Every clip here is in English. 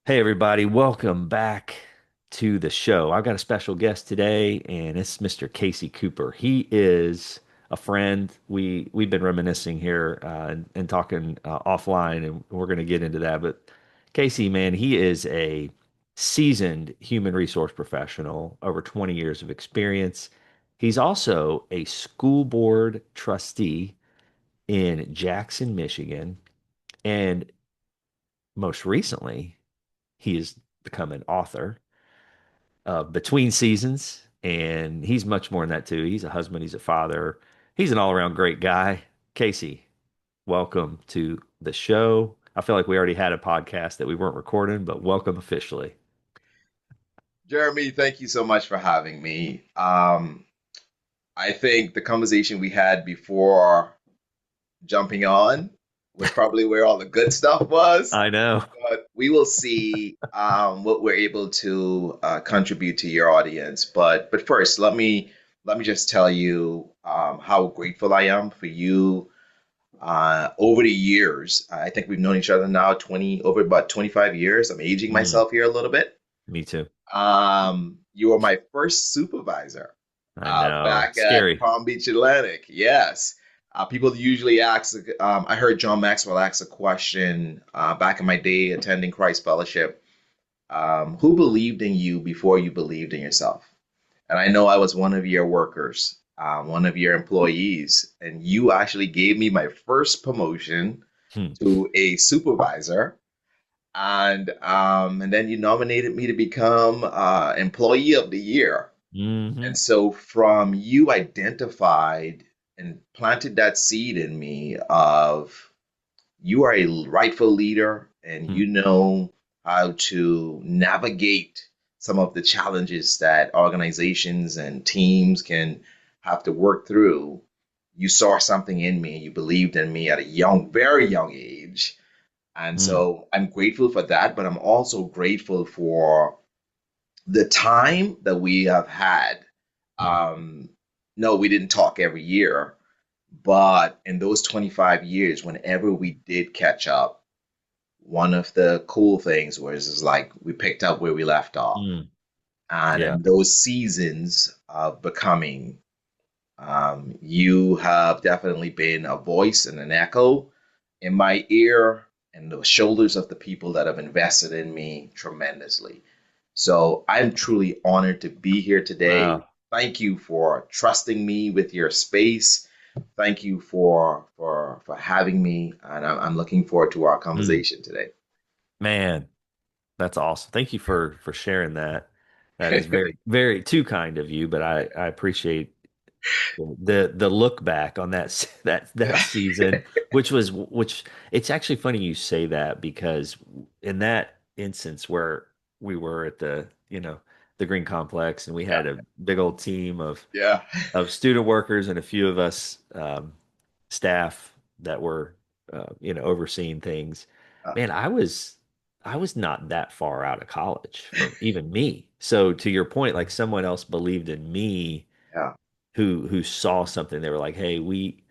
Hey, everybody, welcome back to the show. I've got a special guest today, and it's Mr. Kacy Cooper. He is a friend. We've been reminiscing here and talking offline, and we're going to get into that. But Kacy, man, he is a seasoned human resource professional, over 20 years of experience. He's also a school board trustee in Jackson, Michigan, and most recently, he has become an author between seasons, and he's much more than that too. He's a husband, he's a father, he's an all-around great guy. Kacy, welcome to the show. I feel like we already had a podcast that we weren't recording, but welcome officially. Jeremy, thank you so much for having me. I think the conversation we had before jumping on was probably where all the good stuff was, I know. but we will see what we're able to contribute to your audience. But first, let me just tell you how grateful I am for you. Over the years, I think we've known each other now over about 25 years. I'm aging Mm, myself here a little bit. me too. You were my first supervisor I know. back at Scary. Palm Beach Atlantic. Yes. People usually ask, I heard John Maxwell ask a question back in my day attending Christ Fellowship. Who believed in you before you believed in yourself? And I know I was one of your workers, one of your employees, and you actually gave me my first promotion Hmm. to a supervisor, and then you nominated me to become employee of the year. Hmm. And so from you identified and planted that seed in me of you are a rightful leader and Hmm. you know how to navigate some of the challenges that organizations and teams can have to work through. You saw something in me, you believed in me at a young, very young age, and Hmm. so I'm grateful for that, but I'm also grateful for the time that we have had. Hmm. Um, no, we didn't talk every year, but in those 25 years, whenever we did catch up, one of the cool things was is like we picked up where we left off. Hmm. And Yeah. in those seasons of becoming, you have definitely been a voice and an echo in my ear and the shoulders of the people that have invested in me tremendously. So I'm truly honored to be here today. Wow. Thank you for trusting me with your space. Thank you for having me, and I'm looking forward to our Hmm. conversation today. Man, that's awesome. Thank you for sharing that. That is very, very too kind of you, but I appreciate the look back on that season, which it's actually funny you say that because in that instance where we were at the Green Complex and we Yeah, had a big old team yeah, of student workers and a few of us staff that were overseeing things. uh, Man, I was not that far out of college from even me. So to your point, like someone else believed in me yeah, who saw something. They were like, "Hey, we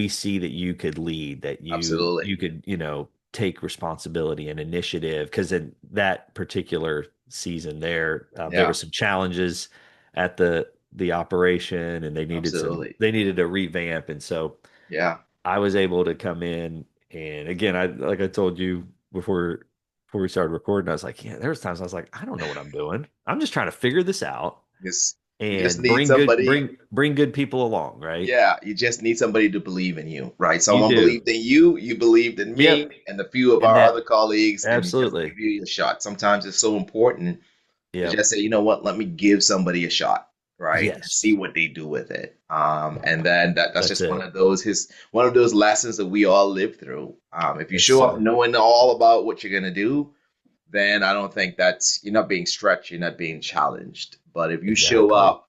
see that you could lead, that you absolutely. you could, take responsibility and initiative." Because in that particular season, there were Yeah, some challenges at the operation, and absolutely. they needed a revamp, and so Yeah, I was able to come in. And again, I like I told you before we started recording, I was like, yeah, there was times I was like, I don't know what I'm doing. I'm just trying to figure this out just you just and need somebody. bring good people along, right? Yeah, you just need somebody to believe in you, right? You Someone do. believed in you, you believed in Yep. me, and a few of And our other that colleagues, and we just absolutely. give you a shot. Sometimes it's so important to Yep. just say, you know what, let me give somebody a shot, right? And see Yes. what they do with it. And then that's That's just one it. of those lessons that we all live through. If you It's show up knowing all about what you're gonna do, then I don't think that's you're not being stretched, you're not being challenged. But if you show exactly. up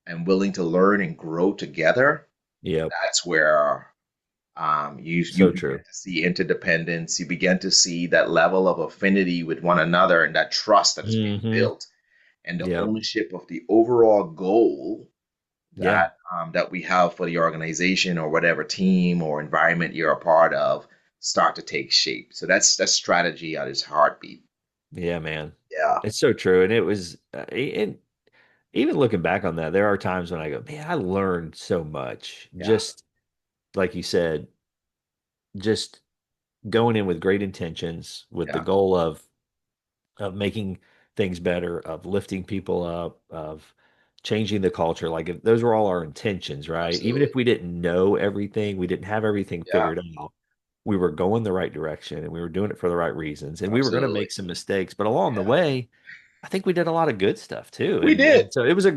and willing to learn and grow together, Yep. that's where you So begin true. to see interdependence. You begin to see that level of affinity with one another and that trust that is being Hmm. built and the Yep. ownership of the overall goal Yeah. that we have for the organization or whatever team or environment you're a part of. start to take shape. So that's strategy at its heartbeat. Yeah, man. Yeah, It's so true. And it was, and even looking back on that, there are times when I go, man, I learned so much. yeah, Just like you said, just going in with great intentions, with the yeah, goal of making things better, of lifting people up, of changing the culture. Like if those were all our intentions, right? Even absolutely. if we didn't know everything, we didn't have everything Yeah, figured out. We were going the right direction and we were doing it for the right reasons. And we were going to absolutely. make some mistakes, but along the Yeah, way, I think we did a lot of good stuff too. we And did. so it was a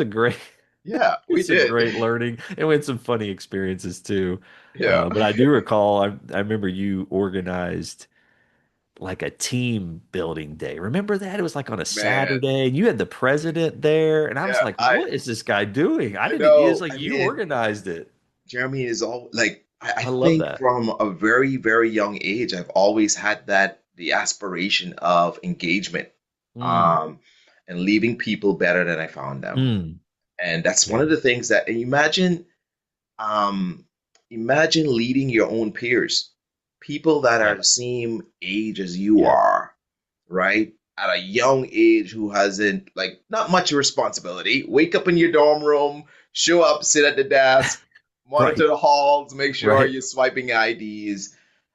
great Yeah, we it's a did. great learning, and we had some funny experiences too. Yeah, But I do recall, I remember you organized like a team building day. Remember that? It was like on a man. Saturday, and you had the president there, and I was Yeah, like, "What is this guy doing?" I I didn't. It's know. like I you mean, organized it. Jeremy is all like I I love think that. from a very, very young age, I've always had that the aspiration of engagement, Mm, um, and leaving people better than I found them. mm, And that's one yeah, of the things that and um, imagine leading your own peers, people that are yeah, the same age as you yeah, are, right? At a young age, who hasn't like not much responsibility. Wake up in your dorm room, show up, sit at the desk, monitor right, the halls, make sure right. you're swiping IDs.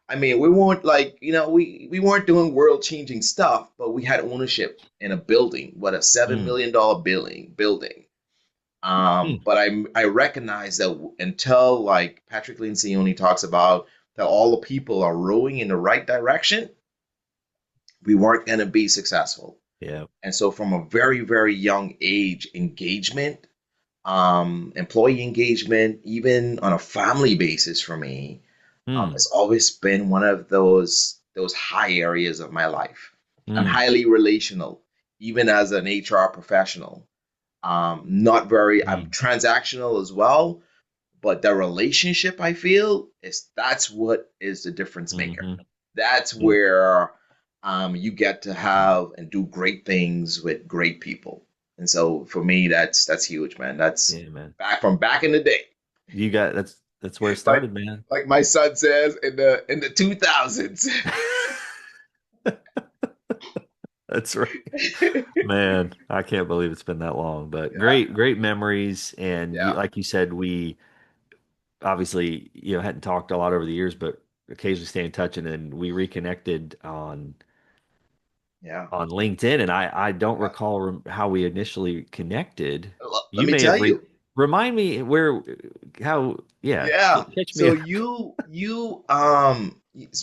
I mean, we weren't like, we weren't doing world changing stuff, but we had ownership in a building, what a $7 Mm, million building. mm, But I recognize that until like Patrick Lencioni talks about that all the people are rowing in the right direction, we weren't going to be successful. yeah, And so from a very, very young age, engagement, employee engagement, even on a family basis for me, mm, has always been one of those high areas of my life. I'm mm, highly relational, even as an HR professional. Not very, I'm mm, transactional as well, but the relationship I feel is that's what is the difference maker. mm-hmm. That's Yeah, where you get to have and do great things with great people. And so for me, that's huge, man. That's yeah, man. back in the day. You got that's where it Like started, man. like my son says in the 2000s. That's right. Man, I can't believe it's been that long, but Yeah, great memories. And yeah, like you said, we obviously, hadn't talked a lot over the years, but occasionally stay in touch. And then we reconnected yeah, on LinkedIn. And I don't yeah. recall how we initially connected. Let You me may tell have you. remind me yeah, Yeah. catch me So up.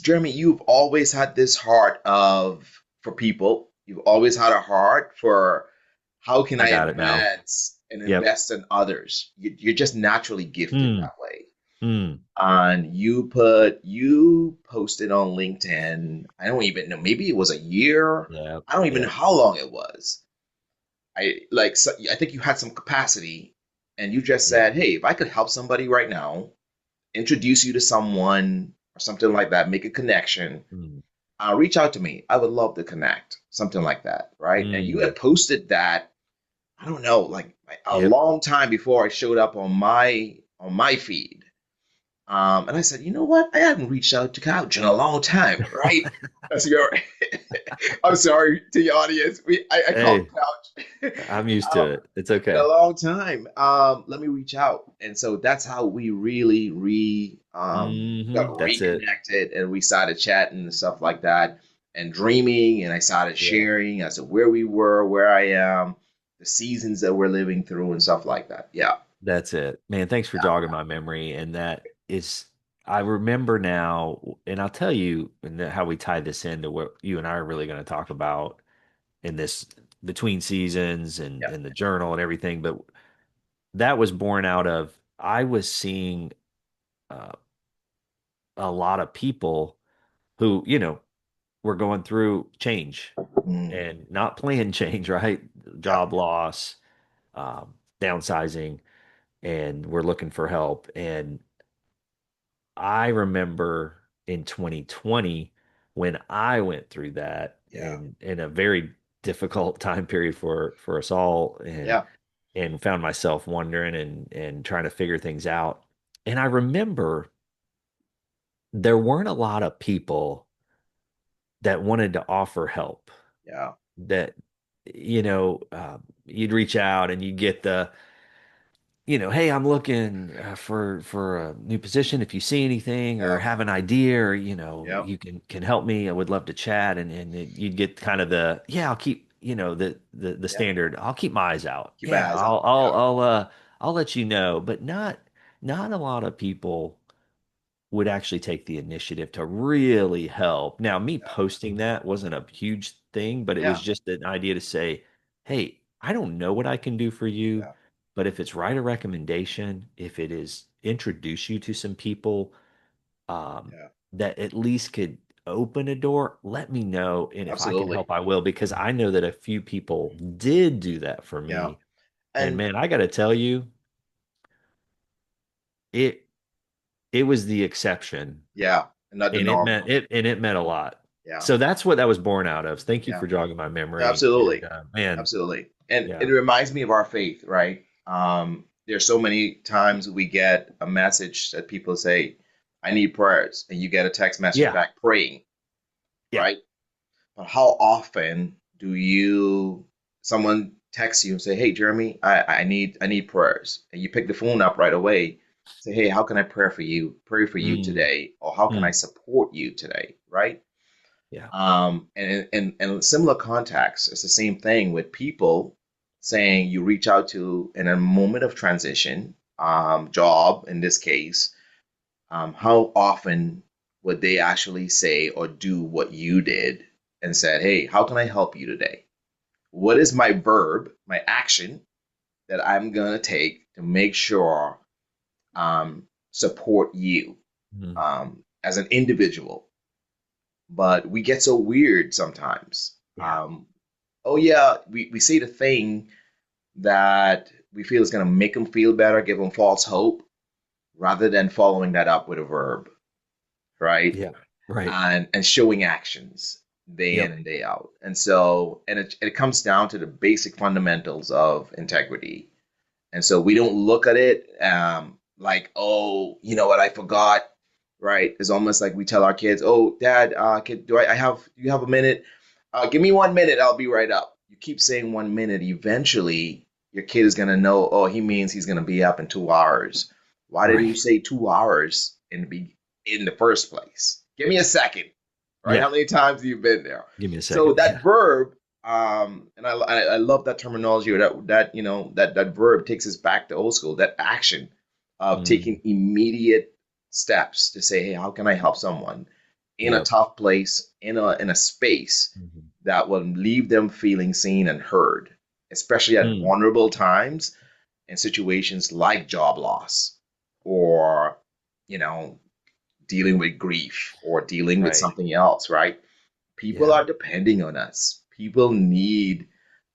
Jeremy, you've always had this heart of for people. You've always had a heart for how can I I got it now. advance and Yep. invest in others. You're just naturally gifted Hmm. that way. Hmm. And you posted on LinkedIn. I don't even know. Maybe it was a year. Yep. I don't even know Yep. how long it was. I think you had some capacity, and you just Yeah. said, "Hey, if I could help somebody right now, introduce you to someone or something like that, make a connection, Hmm. reach out to me. I would love to connect." Something like that, right? And you Hmm. had posted that, I don't know, like a Yep. long time before I showed up on my feed. And I said, you know what? I haven't reached out to Couch in a long time, right? That's your. I'm sorry to the audience. I call him Hey, Couch. I'm used to it. It's In a okay. long time. Let me reach out. And so that's how we really got That's it. reconnected, and we started chatting and stuff like that and dreaming. And I started Yeah. sharing as to where we were, where I am, the seasons that we're living through and stuff like that. Yeah. That's it. Man, thanks for jogging my memory. And I remember now, and I'll tell you how we tie this into what you and I are really going to talk about in this between seasons Yeah. and the journal and everything. But that was born out of I was seeing uh, a lot of people who, were going through change Mm, and not planned change, right? yeah. Job loss, downsizing, and we're looking for help. And I remember in 2020 when I went through that Yeah. in a very difficult time period for us all Yeah. and found myself wondering and trying to figure things out. And I remember there weren't a lot of people that wanted to offer help. Yeah. That, you'd reach out and you get the, hey, I'm looking for a new position. If you see anything or Yeah. have an idea, or Yeah. you can help me. I would love to chat. You'd get kind of the, yeah, I'll keep, the Yeah. standard. I'll keep my eyes out. Keep my Yeah, eyes out. Yeah. I'll let you know. But not a lot of people would actually take the initiative to really help. Now, me Yeah. posting that wasn't a huge thing, but it was Yeah. just an idea to say, hey, I don't know what I can do for you, Yeah. but if it's write a recommendation, if it is introduce you to some people um, Yeah. that at least could open a door, let me know. And if I can Absolutely. help, I will, because I know that a few people did do that for Yeah. me. And And man, I got to tell you, it it was the exception yeah. And not the and normal. it meant a lot. Yeah. So that's what that was born out of. Thank you Yeah. for jogging my memory. And Absolutely. man, Absolutely. And it yeah, reminds me of our faith, right? There's so many times we get a message that people say, I need prayers, and you get a text message yeah, back praying, yeah. right? But how often do you someone texts you and say, "Hey, Jeremy, I need prayers," and you pick the phone up right away, say, "Hey, how can I pray for you Mm, today, or how can I mm, support you today?" Right? yeah, And similar contexts, it's the same thing with people saying you reach out to in a moment of transition, job in this case. How often would they actually say or do what you did and said, "Hey, how can I help you today? What is my verb, my action that I'm gonna take to make sure support you mm, as an individual?" But we get so weird sometimes. yeah, Oh yeah, we say the thing that we feel is gonna make them feel better, give them false hope, rather than following that up with a verb, right? yeah. Right. And showing actions day in Yep. and day out. And so, and it comes down to the basic fundamentals of integrity. And so we don't look at it like, oh, you know what, I forgot, right? It's almost like we tell our kids, oh, Dad, do you have a minute? Give me 1 minute, I'll be right up. You keep saying 1 minute, eventually your kid is gonna know, oh, he means he's gonna be up in 2 hours. Why didn't you Right. say 2 hours in the first place? Give me a second, right? Yeah. How many times have you been there? Give me a So second. that Yeah. verb, and I love that terminology, or that verb takes us back to old school. That action of taking Mm, immediate steps to say, hey, how can I help someone in a yep. tough place, in a space Mhm. that will leave them feeling seen and heard, especially at Mm, vulnerable times in situations like job loss, or you know dealing with grief, or dealing with right. something else, right? People Yeah. are depending on us. People need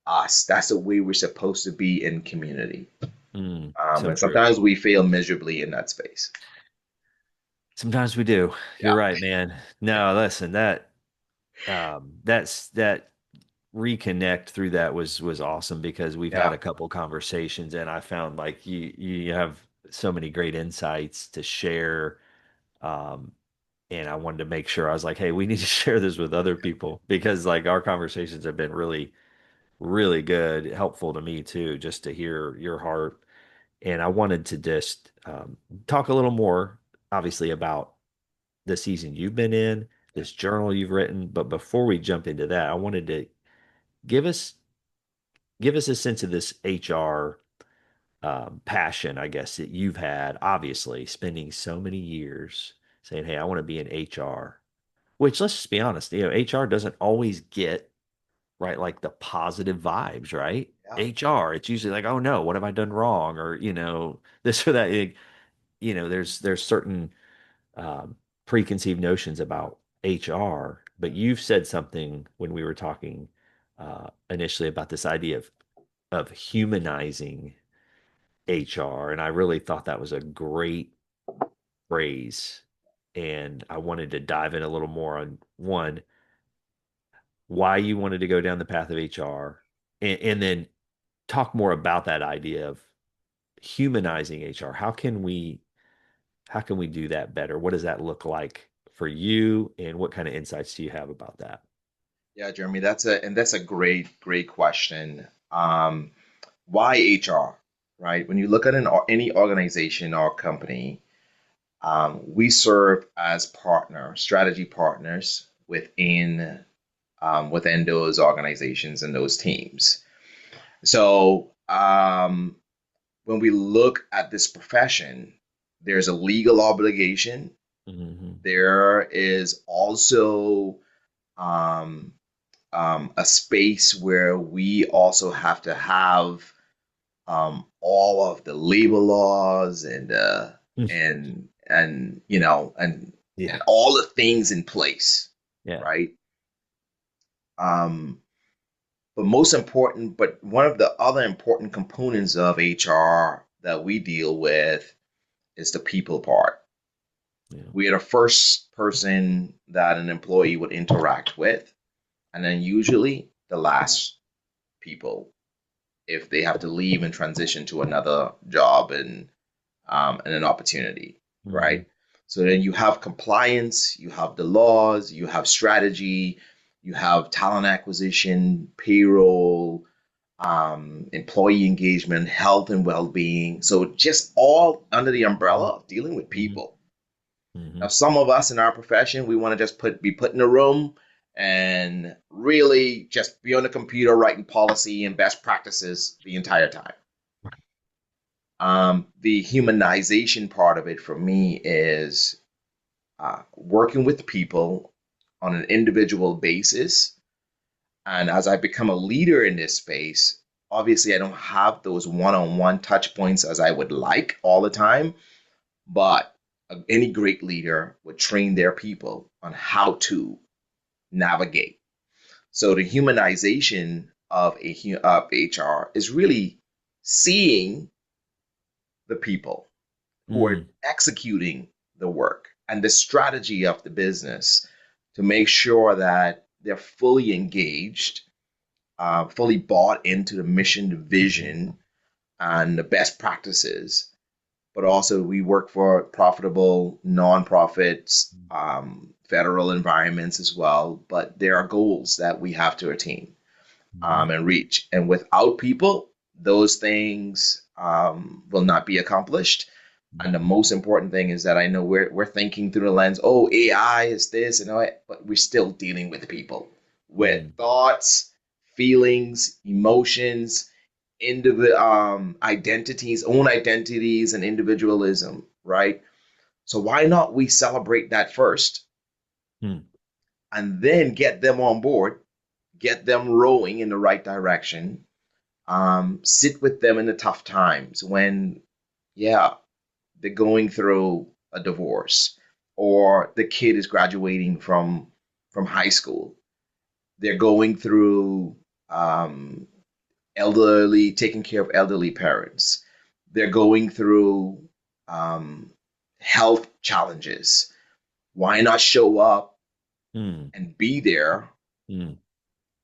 us. That's the way we're supposed to be in community. So And true. sometimes we fail miserably in that space. Sometimes we do. You're Yeah. right, man. No, listen, that reconnect through that was awesome because we've had Yeah. a couple conversations and I found like you have so many great insights to share. Um, and I wanted to make sure I was like, hey, we need to share this with other people because like our conversations have been really, really good, helpful to me too, just to hear your heart. And I wanted to just talk a little more, obviously, about the season you've been in, Yeah. this journal you've written. But before we jump into that, I wanted to give us give us a sense of this HR passion, I guess, that you've had, obviously, spending so many years saying, hey, I want to be in HR, which let's just be honest, HR doesn't always get right like the positive vibes, right? Yeah. HR, it's usually like, oh no, what have I done wrong? Or, this or that. There's certain um, preconceived notions about HR, but you've said something when we were talking initially about this idea of humanizing HR, and I really thought that was a great phrase. And I wanted to dive in a little more on one, why you wanted to go down the path of HR, and then talk more about that idea of humanizing HR. How can we How can we do that better? What does that look like for you? And what kind of insights do you have about that? Yeah, Jeremy, that's a great question. Why HR, right? When you look at any organization or company, we serve as strategy partners within those organizations and those teams. So when we look at this profession, there's a legal obligation. Hmm. There is also um, a space where we also have to have all of the labor laws and and Yeah. all the things in place, Yeah. right? Um, but one of the other important components of HR that we deal with is the people part. Yeah. We are the first person that an employee would interact with, and then usually the last people if they have to leave and transition to another job and an opportunity, Hmm. right? So then you have compliance, you have the laws, you have strategy, you have talent acquisition, payroll, employee engagement, health and well-being. So just all under the Hmm. umbrella of dealing with Hmm. people. Hmm. Now, some of us in our profession, we want to just be put in a room and really just be on the computer writing policy and best practices the entire time. The humanization part of it for me is working with people on an individual basis. And as I become a leader in this space, obviously I don't have those one-on-one touch points as I would like all the time, but any great leader would train their people on how to navigate. So the humanization of HR is really seeing the people who are Mm. executing the work and the strategy of the business to make sure that they're fully engaged, fully bought into the mission, the vision, and the best practices. But also, we work for profitable nonprofits, federal environments as well. But there are goals that we have to attain Mhm. and reach. And without people, those things will not be accomplished. And the most important thing is that I know we're thinking through the lens, oh, AI is this and all, but we're still dealing with people, with Mm. thoughts, feelings, emotions, own identities, and individualism, right? So why not we celebrate that first, Mm. and then get them on board, get them rowing in the right direction, sit with them in the tough times when, yeah, they're going through a divorce or the kid is graduating from high school. They're going through taking care of elderly parents. They're going through um, health challenges. Why not show up Mm. and be there Mm.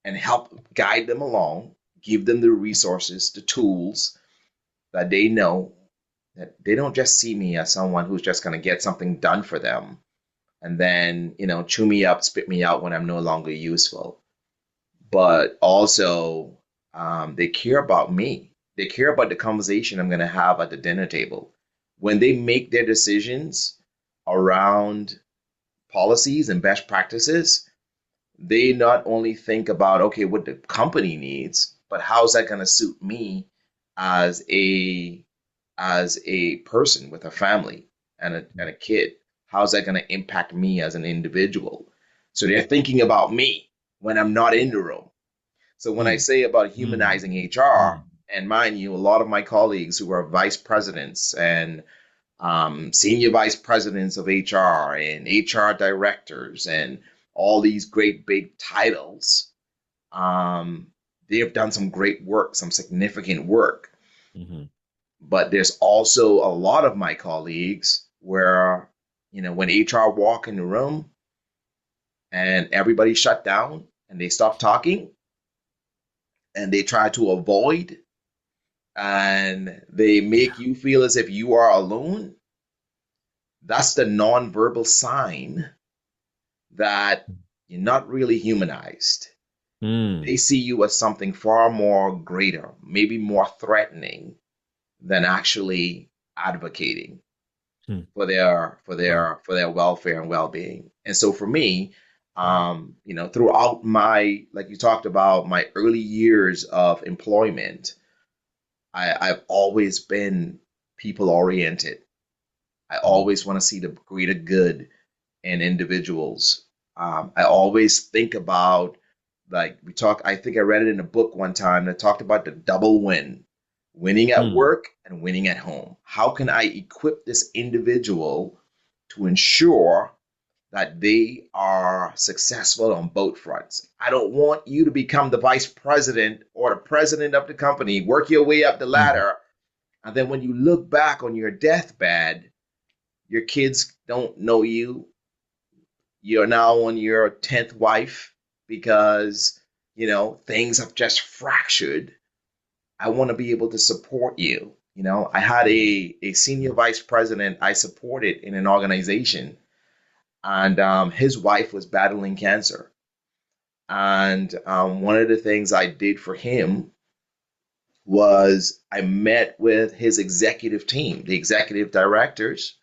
and help guide them along, give them the resources, the tools that they know that they don't just see me as someone who's just going to get something done for them and then, chew me up, spit me out when I'm no longer useful. But also, they care about me. They care about the conversation I'm going to have at the dinner table. When they make their decisions around policies and best practices, they not only think about, okay, what the company needs, but how's that going to suit me as a person with a family and a kid? How's that going to impact me as an individual? So they're thinking about me when I'm not in the room. So when I Mm. say about Mm. humanizing HR, Mm. and mind you, a lot of my colleagues who are vice presidents and senior vice presidents of HR and HR directors and all these great big titles, um, they have done some great work, some significant work. Mhm. But there's also a lot of my colleagues where, when HR walk in the room and everybody shut down and they stop talking and they try to avoid and they make you feel as if you are alone, That's the nonverbal sign that you're not really humanized. Mm. They see you as something far more greater, maybe more threatening than actually advocating Mm. Wow. for their welfare and well-being. And so for me, Wow. throughout my, like you talked about, my early years of employment, I've always been people oriented. I Mm. always want to see the greater good in individuals. I always think about, like we talk, I think I read it in a book one time that talked about the double win, winning at Mm. work and winning at home. How can I equip this individual to ensure that they are successful on both fronts? I don't want you to become the vice president or the president of the company, work your way up the Mm. ladder, and then when you look back on your deathbed, your kids don't know you. You're now on your 10th wife because, things have just fractured. I want to be able to support you. I had Mm. a senior vice president I supported in an organization, and his wife was battling cancer. And one of the things I did for him was I met with his executive team, the executive directors,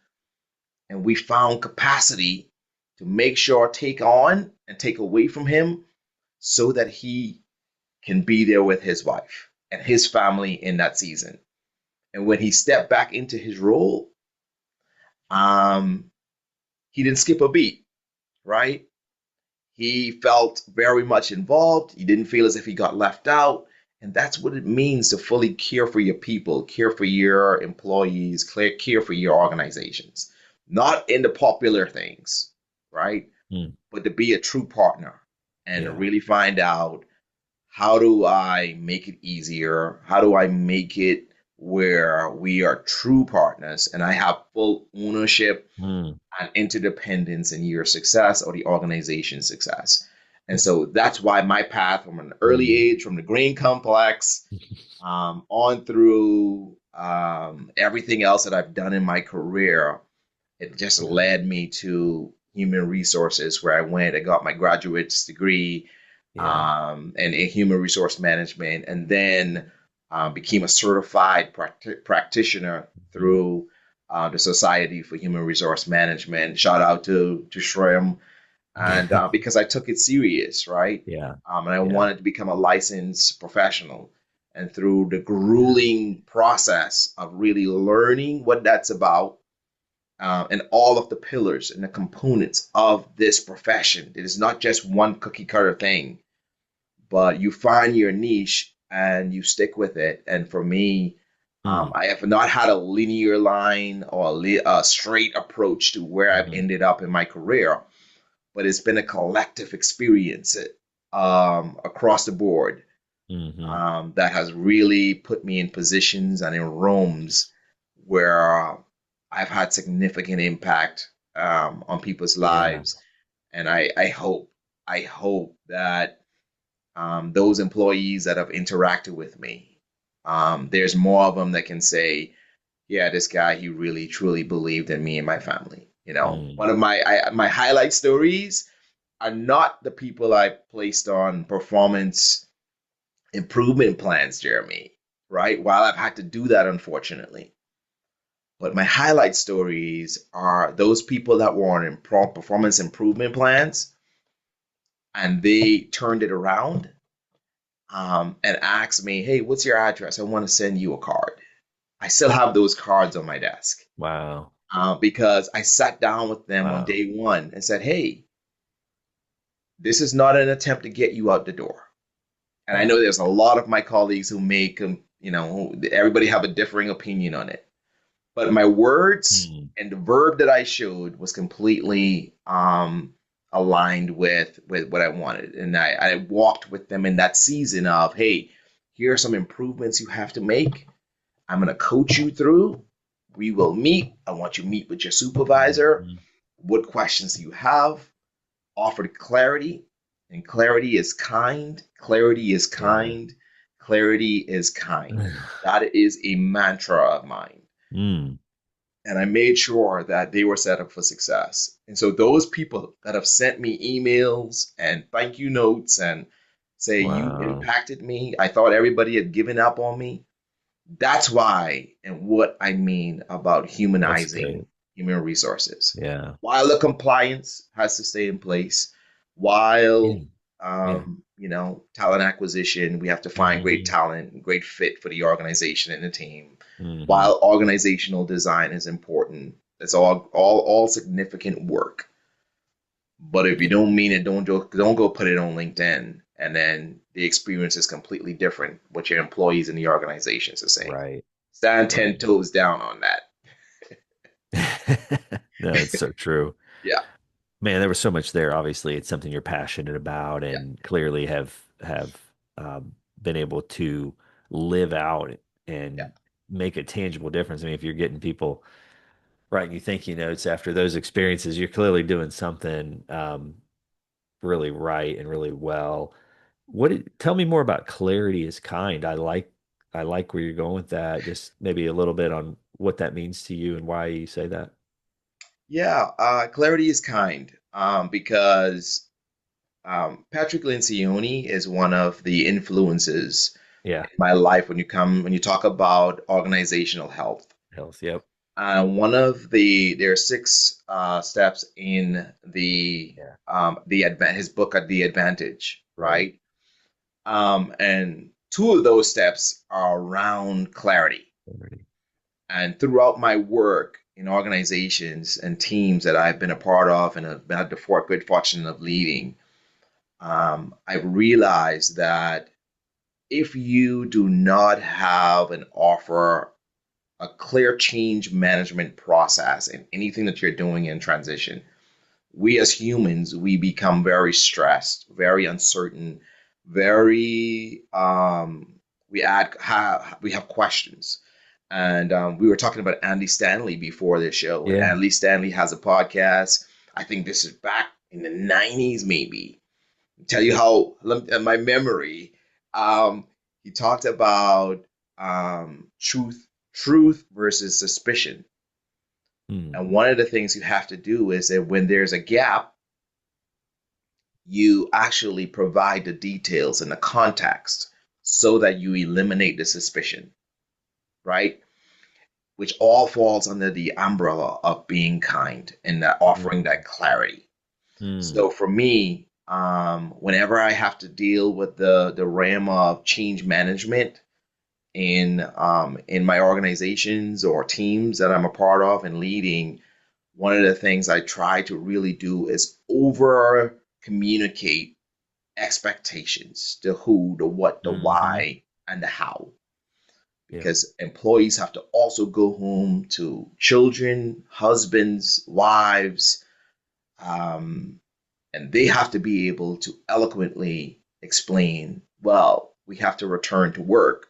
and we found capacity to make sure take on and take away from him so that he can be there with his wife and his family in that season. And when he stepped back into his role, um, he didn't skip a beat, right? He felt very much involved. He didn't feel as if he got left out. And that's what it means to fully care for your people, care for your employees, care for your organizations. Not in the popular things, right? Mm. But to be a true partner and Yeah. really find out, how do I make it easier? How do I make it where we are true partners and I have full ownership Mm. and interdependence in your success or the organization's success? And so that's why my path from an early Mm. age, from the green complex, on through everything else that I've done in my career, it just Yeah. led me to human resources, where I went and got my graduate's degree Yeah. in human resource management, and then became a certified practitioner Mm. through the Society for Human Resource Management. Shout out to Shrim. And because I took it serious, right? Yeah. And I Yeah. wanted to become a licensed professional. And through the Yeah. grueling process of really learning what that's about, and all of the pillars and the components of this profession. It is not just one cookie cutter thing, but you find your niche and you stick with it. And for me, Mm. I have not had a linear line or a straight approach to where I've Mm. ended up in my career, but it's been a collective experience across the board, Mm. that has really put me in positions and in rooms where I've had significant impact on people's Yeah. lives. And I hope that those employees that have interacted with me, there's more of them that can say, yeah, this guy, he really truly believed in me and my family. Mm. One of my highlight stories are not the people I placed on performance improvement plans, Jeremy, right? While I've had to do that, unfortunately. But my highlight stories are those people that were on performance improvement plans and they turned it around, and asked me, hey, what's your address? I want to send you a card. I still have those cards on my desk, Wow. because I sat down with them on Wow. day one and said, hey, this is not an attempt to get you out the door. And I Yeah. know there's a lot of my colleagues who make, everybody have a differing opinion on it. But my words Mm. and the verb that I showed was completely aligned with what I wanted. And I walked with them in that season of, hey, here are some improvements you have to make. I'm going to coach you through. We will meet. I want you to meet with your supervisor. Mhm. What questions do you have? Offer clarity. And clarity is kind. Clarity is Yeah. kind. Clarity is kind. That is a mantra of mine. Mm. and I made sure that they were set up for success. And so those people that have sent me emails and thank you notes and say you Wow. impacted me, I thought everybody had given up on me. That's why and what I mean about That's humanizing great. human resources. Yeah. While the compliance has to stay in place, Yeah. while Yeah. talent acquisition, we have to find great Hmm. talent, great fit for the organization and the team. Hmm. While organizational design is important, it's all significant work. But if you Yeah. don't mean it, don't go put it on LinkedIn, and then the experience is completely different. What your employees in the organizations are saying. Right. Stand Right. 10 toes down on that. No, it's so true. Yeah, Man, there was so much there. Obviously, it's something you're passionate about yeah, and clearly have been able to live out yeah, and make a tangible difference. I mean, if you're getting people writing you thank you notes after those experiences, you're clearly doing something really right and really well. Tell me more about clarity is kind. I like where you're going with that. Just maybe a little bit on what that means to you and why you say that. yeah. Clarity is kind, because Patrick Lencioni is one of the influences Yeah. in my life when you talk about organizational health. Health. Yep. One of there are six steps in Yeah. his book The Advantage, Right. right? And two of those steps are around clarity. Already. And throughout my work in organizations and teams that I've been a part of and have had the good fortune of leading, I've realized that if you do not have an offer, a clear change management process in anything that you're doing in transition, we as humans, we become very stressed, very uncertain, very we have questions. And we were talking about Andy Stanley before this show, and Yeah. Andy Stanley has a podcast. I think this is back in the 90s, maybe. Tell you how my memory. Um, he talked about truth versus suspicion. Hmm. And one of the things you have to do is that when there's a gap, you actually provide the details and the context so that you eliminate the suspicion, right? Which all falls under the umbrella of being kind and that offering Hmm. that clarity. Hmm. So for me, whenever I have to deal with the realm of change management in my organizations or teams that I'm a part of and leading, one of the things I try to really do is over communicate expectations, the who, the what, the Hmm. why, and the how. Yep. Because employees have to also go home to children, husbands, wives, um, and they have to be able to eloquently explain, well, we have to return to work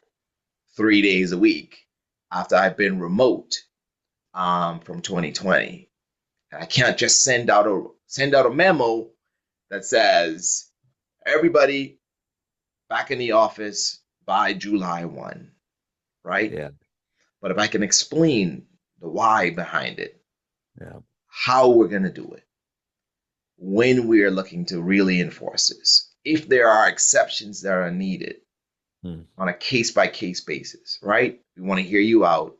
3 days a week after I've been remote from 2020. And I can't just send out a memo that says everybody back in the office by July 1, right? Yeah. But if I can explain the why behind it, Yeah. how we're going to do it, when we are looking to really enforce this, if there are exceptions that are needed Hmm. on a case by case basis, right? We want to hear you out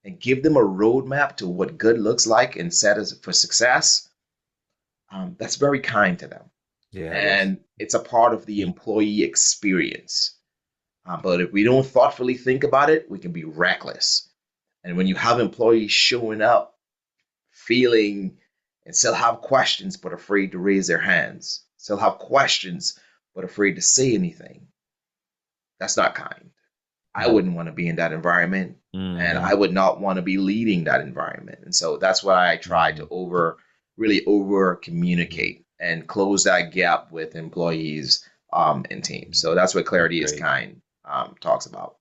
and give them a roadmap to what good looks like and set us for success. That's very kind to them. Yeah, it is. And it's a part of the Key. employee experience. But if we don't thoughtfully think about it, we can be reckless. And when you have employees showing up feeling and still have questions but afraid to raise their hands, still have questions but afraid to say anything, that's not kind. I No. wouldn't want to be in that environment, and Hmm. I would not want to be leading that environment. And so that's why I try to Hmm. really over communicate and close that gap with employees and teams. So that's what That's clarity is great. kind talks about.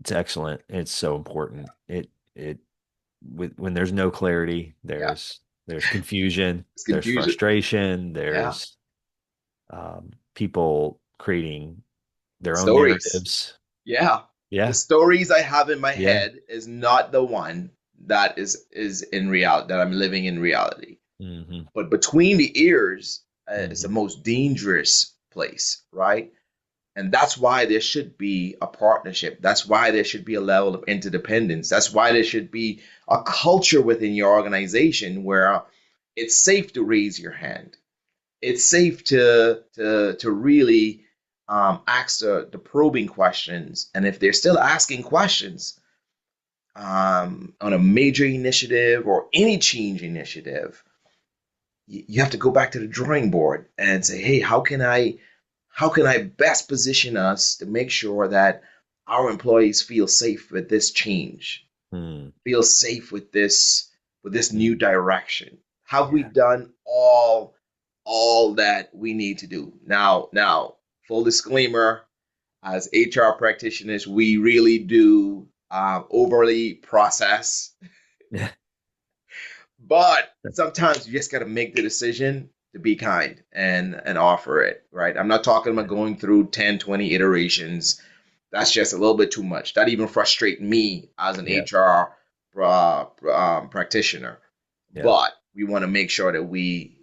It's excellent. It's so important. It when there's no clarity, Yeah, there's confusion, it's there's confusion. frustration, Yeah, there's people creating their own stories. narratives, Yeah, The Yeah. stories I have in my Yeah. head is not the one that is in reality, that I'm living in reality. Hmm. But between the ears is the Hmm. most dangerous place, right? And that's why there should be a partnership. That's why there should be a level of interdependence. That's why there should be a culture within your organization where it's safe to raise your hand. It's safe to really ask the probing questions. And if they're still asking questions on a major initiative or any change initiative, you have to go back to the drawing board and say, hey, how can I best position us to make sure that our employees feel safe with this change, Mm. feel safe with this new Mm. direction? Have we Yeah. done all that we need to do? Now, full disclaimer, as HR practitioners, we really do overly process, Yeah. but sometimes you just got to make the decision to be kind and offer it, right? I'm not talking about going through 10, 20 iterations. That's just a little bit too much. That even frustrates me as an Yeah. HR practitioner. Yeah. But we want to make sure that we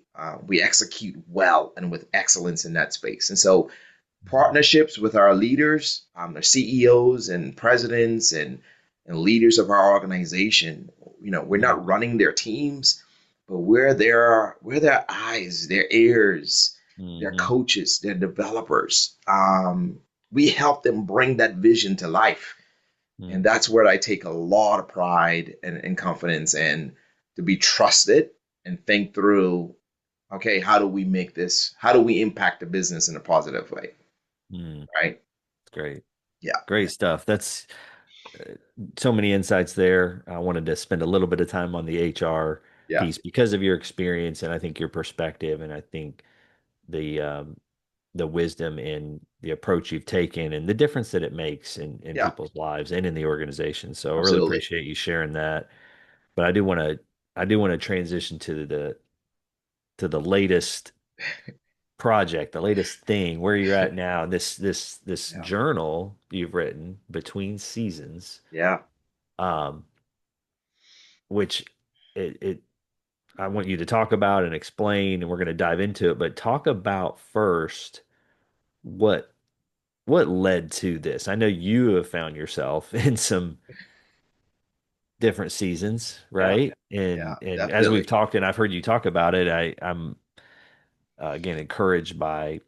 execute well and with excellence in that space. And so partnerships with our leaders, our CEOs and presidents and leaders of our organization. We're Yeah. not running their teams, but we're their eyes, their ears, their Hmm. coaches, their developers. We help them bring that vision to life. And Mm. that's where I take a lot of pride and confidence in, to be trusted and think through, okay, how do we impact the business in a positive way? Mm. Right? Great. Yeah, Great stuff. That's uh, so many insights there. I wanted to spend a little bit of time on the HR yeah, piece because of your experience and I think your perspective and I think the the wisdom in the approach you've taken and the difference that it makes in yeah, people's lives and in the organization. So I really absolutely. appreciate you sharing that. But I do want to transition to the latest project, the latest thing, where you're at now, this Yeah, journal you've written between seasons, yeah, um, which it I want you to talk about and explain, and we're going to dive into it. But talk about first what what led to this. I know you have found yourself in some different seasons, yeah, right? yeah, And as we've definitely. talked, and I've heard you talk about it, I'm again encouraged by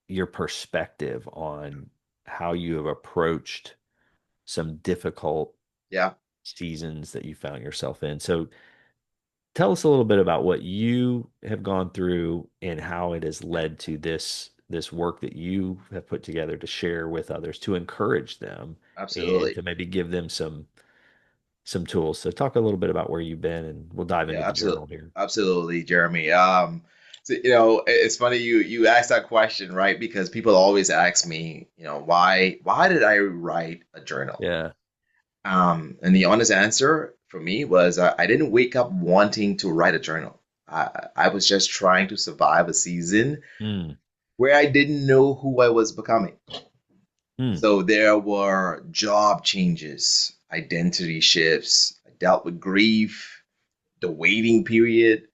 your perspective on how you have approached some difficult Yeah, seasons that you found yourself in. So tell us a little bit about what you have gone through and how it has led to this work that you have put together to share with others to encourage them and absolutely. to maybe give them some tools. So talk a little bit about where you've been and we'll dive into Yeah, the absolutely, journal here. absolutely, Jeremy. So, it's funny you asked that question, right? Because people always ask me, why did I write a journal? Yeah. And the honest answer for me was I didn't wake up wanting to write a journal. I was just trying to survive a season Mm, where I didn't know who I was becoming. mm, So there were job changes, identity shifts. I dealt with grief, the waiting period.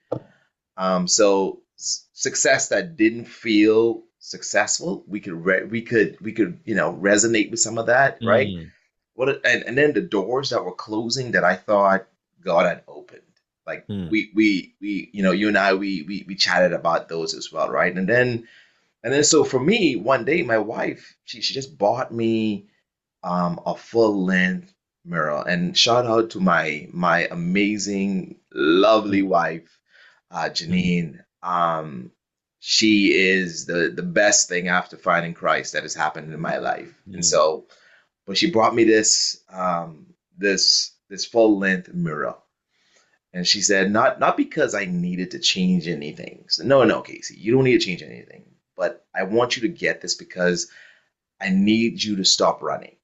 So success that didn't feel successful, we could resonate with some of that, right? mm, And then the doors that were closing that I thought God had opened. Like mm, we you and I we chatted about those as well, right? And then so for me, one day my wife, she just bought me a full length mirror. And shout out to my amazing, lovely mm, wife, mm, Janine. She is the best thing after finding Christ that has happened in my life. And mm, so, but she brought me this full length mirror. And she said, not because I needed to change anything. So, no, Casey, you don't need to change anything. But I want you to get this because I need you to stop running.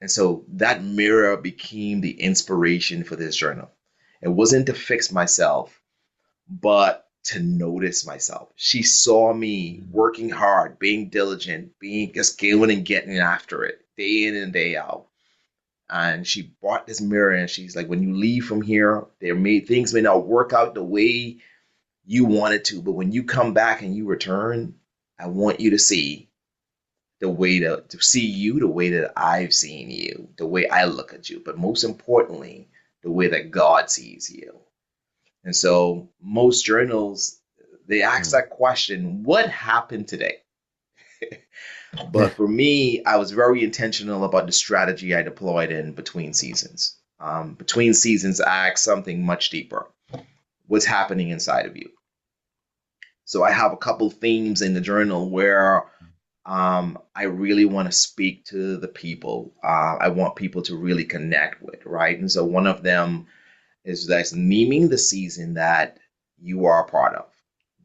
And so that mirror became the inspiration for this journal. It wasn't to fix myself, but to notice myself. She saw me mm, working hard, being diligent, being just going and getting after it day in and day out. And she brought this mirror and she's like, when you leave from here, things may not work out the way you want it to, but when you come back and you return, I want you to see to see you the way that I've seen you, the way I look at you, but most importantly, the way that God sees you. And so most journals, they ask Mm. that question, what happened today? But for me, I was very intentional about the strategy I deployed in between seasons. Between seasons, I asked something much deeper. What's happening inside of you? So I have a couple themes in the journal where I really want to speak to the people. I want people to really connect with, right? And so one of them is that's naming the season that you are a part of.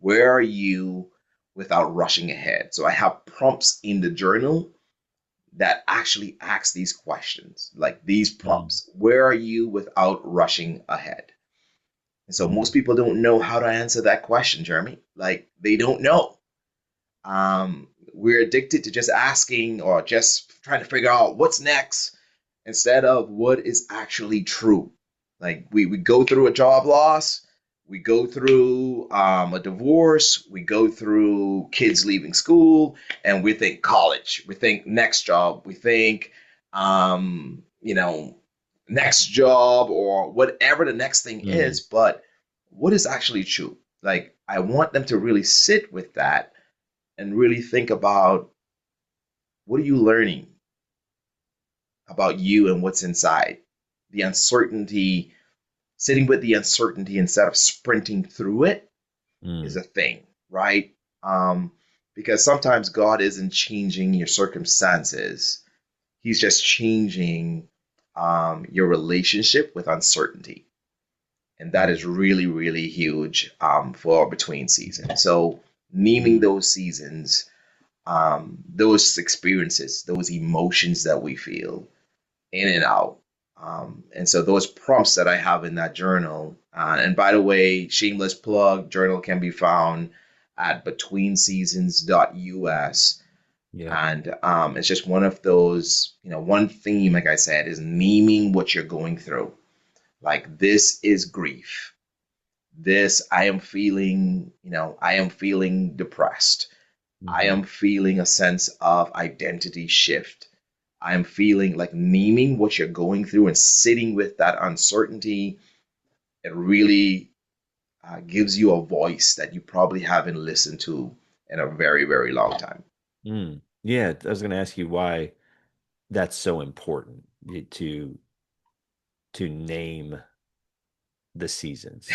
Where are you without rushing ahead? So I have prompts in the journal that actually ask these questions, like these Mm. prompts. Where are you without rushing ahead? And so most Mm. people don't know how to answer that question, Jeremy. Like they don't know. We're addicted to just asking or just trying to figure out what's next instead of what is actually true. Like we go through a job loss, we go through a divorce, we go through kids leaving school, and we think college, we think next job, we think, you know, next job or whatever the next thing Mm. is. But what is actually true? Like I want them to really sit with that and really think about what are you learning about you and what's inside. The uncertainty, sitting with the uncertainty instead of sprinting through it is Mm. a thing, right? Um, because sometimes God isn't changing your circumstances, He's just changing your relationship with uncertainty. And that is Mm. really, really huge for between seasons. So, naming Mm. those seasons, those experiences, those emotions that we feel in and out. And so those prompts that I have in that journal, and by the way, shameless plug, journal can be found at betweenseasons.us. Yep. And it's just one of those, one theme, like I said, is naming what you're going through. Like this is grief. I am feeling, I am feeling depressed. I Hmm. am feeling a sense of identity shift. I am feeling like naming what you're going through and sitting with that uncertainty. It really gives you a voice that you probably haven't listened to in a very, very long time. Mm. Yeah, I was going to ask you why that's so important to name the seasons.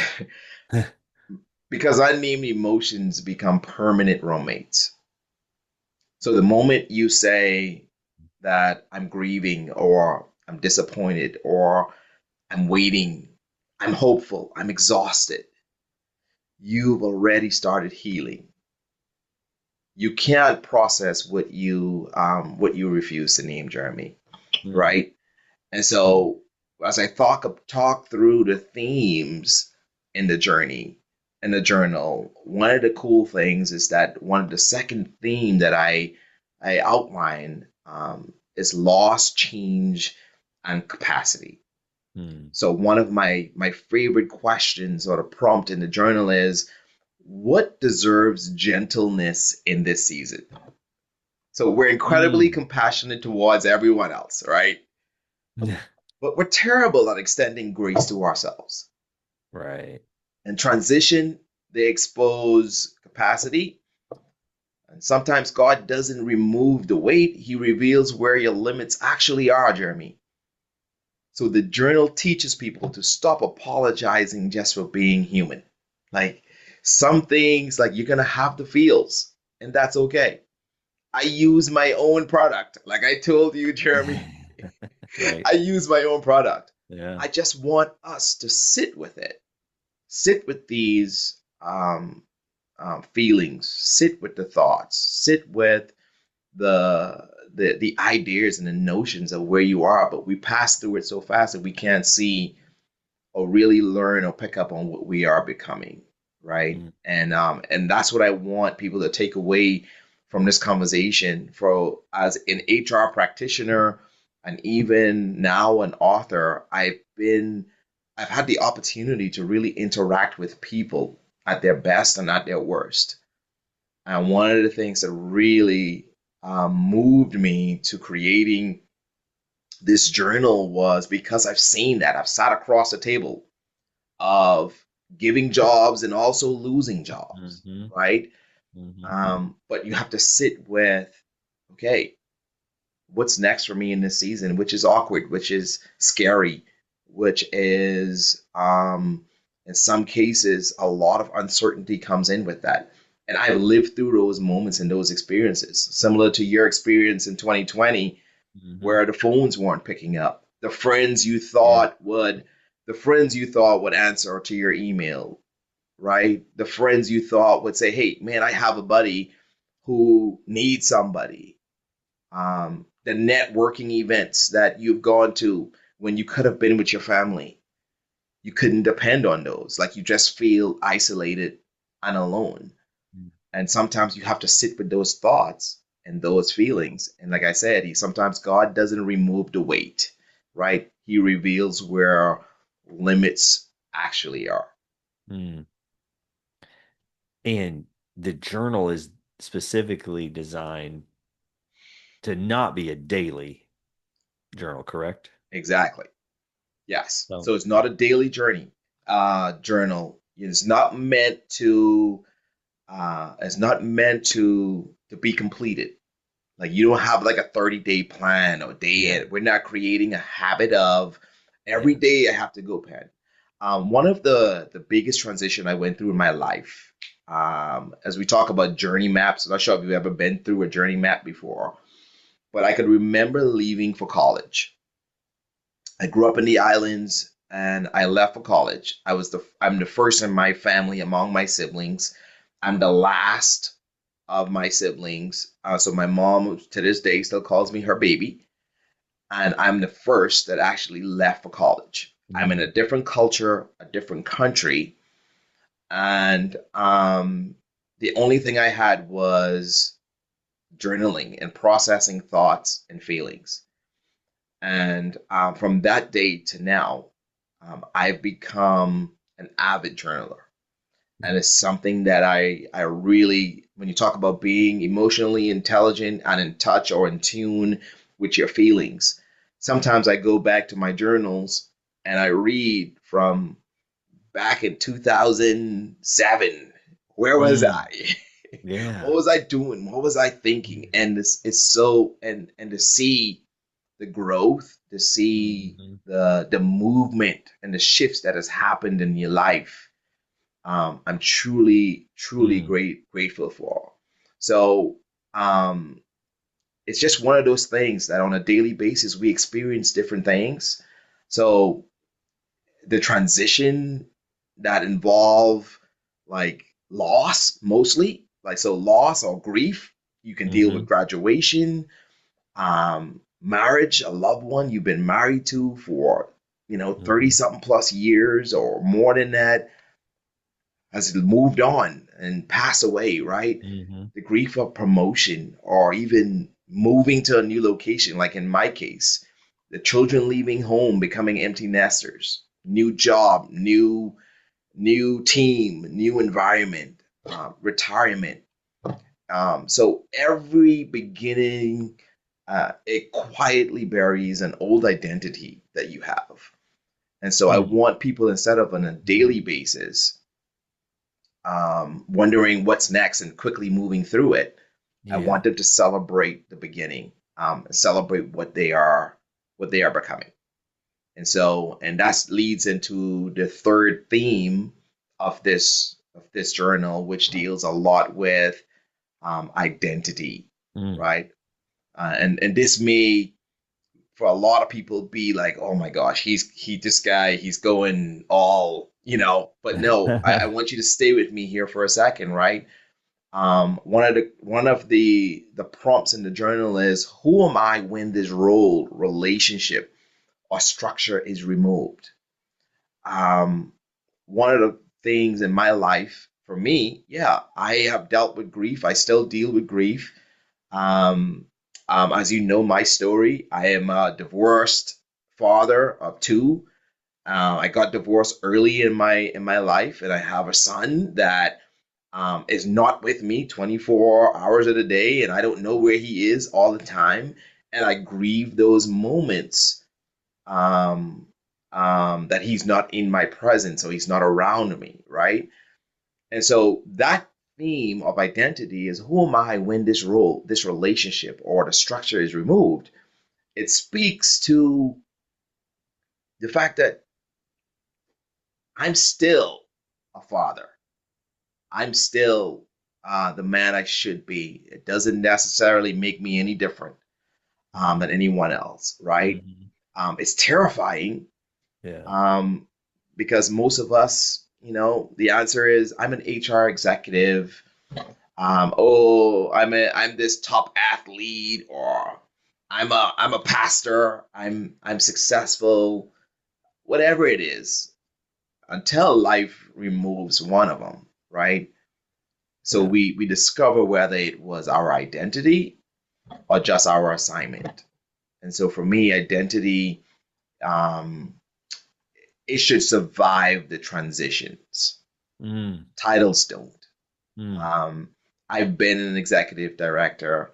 Because unnamed emotions become permanent roommates. So the moment you say that I'm grieving or I'm disappointed or I'm waiting, I'm hopeful, I'm exhausted, you've already started healing. You can't process what you refuse to name, Jeremy, Mm. right? And Mm. so as I talk through the themes in the journey in the journal, one of the cool things is that one of the second theme that I outline is loss, change, and capacity. Mm. So one of my favorite questions or the prompt in the journal is, what deserves gentleness in this season? So we're incredibly Mm. compassionate towards everyone else, right? But we're terrible at extending grace to ourselves. Right. In transition, they expose capacity. And sometimes God doesn't remove the weight, He reveals where your limits actually are, Jeremy. So the journal teaches people to stop apologizing just for being human. Like some things, like you're gonna have the feels, and that's okay. I use my own product. Like I told you, Jeremy, Right. I use my own product. Yeah. I just want us to sit with it, sit with these feelings, sit with the thoughts, sit with the ideas and the notions of where you are. But we pass through it so fast that we can't see or really learn or pick up on what we are becoming, right? Mm. And that's what I want people to take away from this conversation for as an HR practitioner and even now an author, I've had the opportunity to really interact with people at their best and at their worst. And one of the things that really moved me to creating this journal was because I've seen that. I've sat across the table of giving jobs and also losing jobs, Hmm. right? Hmm. But you have to sit with, okay, what's next for me in this season, which is awkward, which is scary, which is, in some cases, a lot of uncertainty comes in with that. And I've lived through those moments and those experiences, similar to your experience in 2020, Hmm. where the phones weren't picking up. Yeah. The friends you thought would answer to your email, right? The friends you thought would say, "Hey, man, I have a buddy who needs somebody." The networking events that you've gone to when you could have been with your family, you couldn't depend on those. Like you just feel isolated and alone. And sometimes you have to sit with those thoughts and those feelings. And like I said, sometimes God doesn't remove the weight, right? He reveals where limits actually are. Mm. And the journal is specifically designed to not be a daily journal, correct? Exactly. Yes. So, So it's not a daily journal. It's not meant to be completed. Like you don't have like a 30-day plan or day yeah, in. We're not creating a habit of every yeah. day I have to go pen. One of the biggest transition I went through in my life, as we talk about journey maps, I'm not sure if you've ever been through a journey map before, but I could remember leaving for college. I grew up in the islands and I left for college. I'm the first in my family among my siblings. I'm the last of my siblings. So my mom to this day still calls me her baby. And I'm the first that actually left for college. I'm in a Mm, different culture, a different country, and the only thing I had was journaling and processing thoughts and feelings. And from that day to now, I've become an avid journaler. And it's something that I really, when you talk about being emotionally intelligent and in touch or in tune with your feelings, sometimes I go back to my journals and I read from back in 2007. Where was mm, I? What yeah. was I doing? What was I thinking? Mm, And this is so, and to see the growth, to see mhm, the movement and the shifts that has happened in your life, I'm truly mm, grateful for. So um, it's just one of those things that on a daily basis we experience different things. So the transition that involve like loss mostly, like so loss or grief, you can deal with mhm, graduation, marriage, a loved one you've been married to for 30 mhm, something plus years or more than that has moved on and passed away, right? mhm, The grief of promotion or even moving to a new location, like in my case, the children leaving home, becoming empty nesters, new job, new team, new environment, retirement. So every beginning, it quietly buries an old identity that you have. And so I mm, want people instead of on a daily basis wondering what's next and quickly moving through it. I yeah. want them to celebrate the beginning, celebrate what they are becoming. And that leads into the third theme of this journal, which deals a lot with identity, Mm. right? And this may for a lot of people be like, oh my gosh, this guy, he's going all, but no, I want you to stay with me here for a second, right? One of the prompts in the journal is who am I when this role, relationship, or structure is removed? Um, One of the things in my life for me, yeah, I have dealt with grief. I still deal with grief. Um, as you know, my story, I am a divorced father of two. I got divorced early in my life, and I have a son that is not with me 24 hours of the day, and I don't know where he is all the time. And I grieve those moments um, that he's not in my presence, so he's not around me, right? And so that theme of identity is who am I when this role, this relationship, or the structure is removed? It speaks to the fact that I'm still a father. I'm still the man I should be. It doesn't necessarily make me any different than anyone else, right? Hmm. It's terrifying Yeah. um, because most of us, the answer is I'm an HR executive. I'm this top athlete, or I'm a pastor. I'm successful. Whatever it is, until life removes one of them, right? So Yeah. we discover whether it was our identity or just our assignment. And so for me, identity, um, it should survive the transitions. Mm. Titles don't. Mm. Um, I've been an executive director.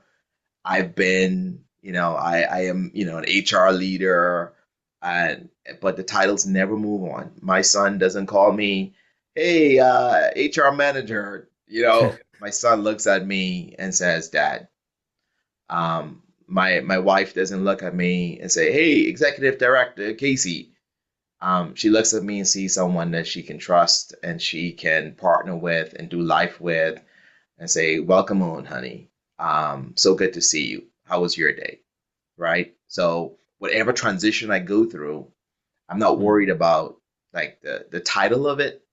I've been, I am, an HR leader, and but the titles never move on. My son doesn't call me, hey, HR manager. My son looks at me and says, Dad. My wife doesn't look at me and say, hey, executive director Kacy. She looks at me and sees someone that she can trust and she can partner with and do life with and say, welcome on, honey. So good to see you. How was your day? Right? So whatever transition I go through, I'm not Mm. worried about like the title of it,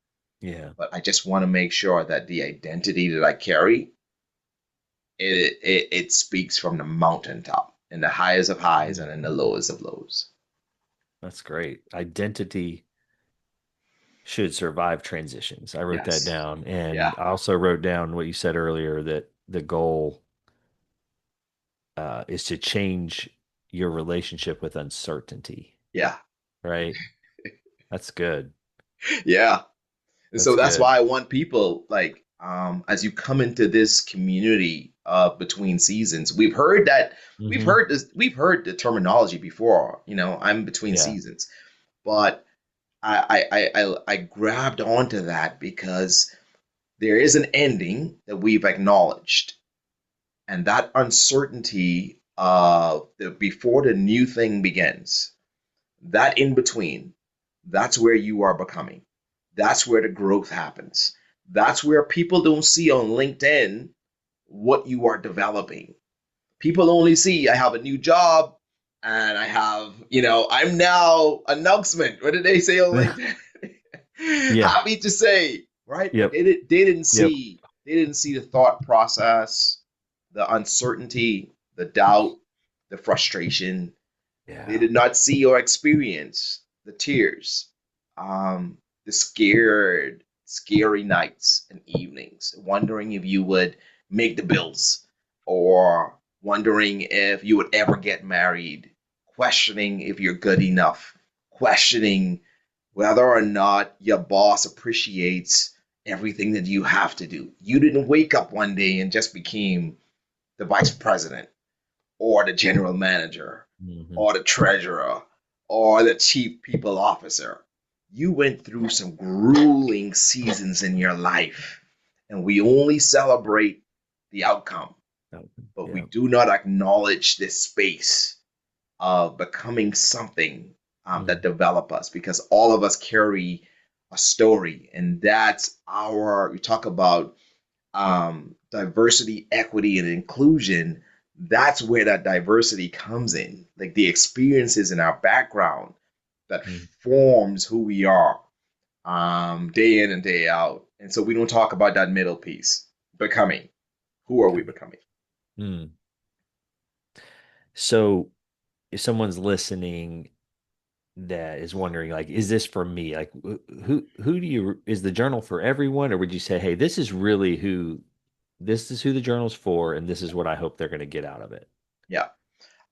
Yeah. but I just want to make sure that the identity that I carry, it speaks from the mountaintop in the highest of highs and Mm. in the lowest of lows. That's great. Identity should survive transitions. I wrote that Yes. down. Yeah. And I also wrote down what you said earlier that the goal is to change your relationship with uncertainty, Yeah. right? That's good. Yeah. And so That's that's good. why I want people like as you come into this community between seasons, Hmm. we've heard the terminology before, I'm between Yeah. seasons. But I grabbed onto that because there is an ending that we've acknowledged. And that uncertainty of the before the new thing begins, that in between, that's where you are becoming. That's where the growth happens. That's where people don't see on LinkedIn what you are developing. People only see I have a new job and I have, I'm now announcement. What did they say on LinkedIn? Yeah. Happy to say, right? But Yep. Yep. they didn't see the thought process, the uncertainty, the doubt, the frustration. They Yeah. did not see or experience the tears, the scary nights and evenings, wondering if you would make the bills, or wondering if you would ever get married, questioning if you're good enough, questioning whether or not your boss appreciates everything that you have to do. You didn't wake up one day and just became the vice president or the general manager Hmm. or the treasurer or the chief people officer. You went through some grueling seasons in your life, and we only celebrate the outcome, but we Yeah. do not acknowledge this space of becoming something that Mm. develop us, because all of us carry a story, and that's our. You talk about diversity, equity, and inclusion. That's where that diversity comes in, like the experiences in our background that Mm. forms who we are day in and day out. And so we don't talk about that middle piece, becoming. Who are we Okay. becoming? So if someone's listening that is wondering, like, is this for me? Like, who do you, is the journal for everyone, or would you say, hey, this is who the journal's for, and this is what I hope they're going to get out of it? Yeah.